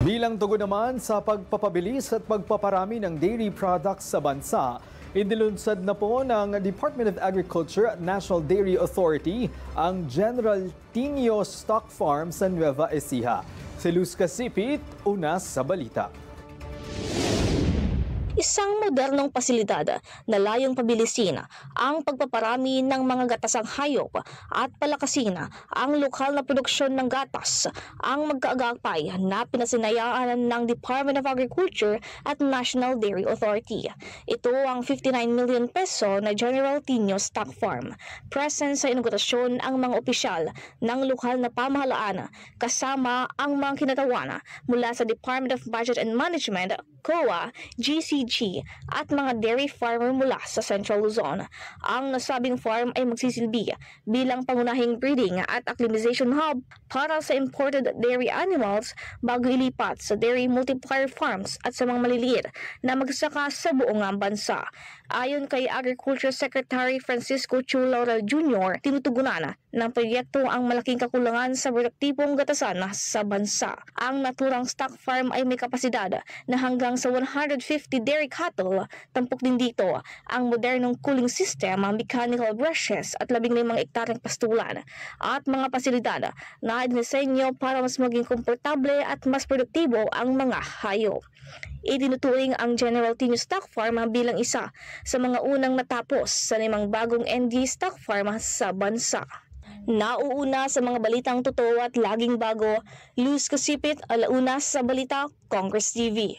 Bilang tugon naman sa pagpapabilis at pagpaparami ng dairy products sa bansa, inilunsad na po ng Department of Agriculture at National Dairy Authority ang General Tinio Stock Farm sa Nueva Ecija. Si Luz Casipit, una sa balita. Isang modernong pasilidad na layong pabilisin ang pagpaparami ng mga gatasang hayop at palakasin ang lokal na produksyon ng gatas ang magkaagapay na pinasinayaan ng Department of Agriculture at National Dairy Authority. Ito ang 59 million peso na General Tinio Stock Farm. Present sa inaugurasyon ang mga opisyal ng lokal na pamahalaan kasama ang mga kinatawan mula sa Department of Budget and Management, COA, GCG at mga dairy farmer mula sa Central Luzon. Ang nasabing farm ay magsisilbi bilang pangunahing breeding at acclimatization hub para sa imported dairy animals bago ilipat sa dairy multiplier farms at sa mga maliliit na magsaka sa buong bansa. Ayon kay Agriculture Secretary Francisco Chu Laurel Jr., tinutugunan ng proyekto ang malaking kakulangan sa produktibong gatasan sa bansa. Ang naturang stock farm ay may kapasidad na hanggang sa 150 dairy cattle. Tampok din dito ang modernong cooling system, mechanical brushes at 15 ektaryang pastulan at mga pasilidad na dinisenyo para mas maging komportable at mas produktibo ang mga hayop. Itinuturing ang General Tinio Stock Farm bilang isa sa mga unang natapos sa 5 bagong ND stock farm sa bansa. Nauuna sa mga balitang totoo at laging bago, Luz Casipit, alauna sa balita, Congress TV.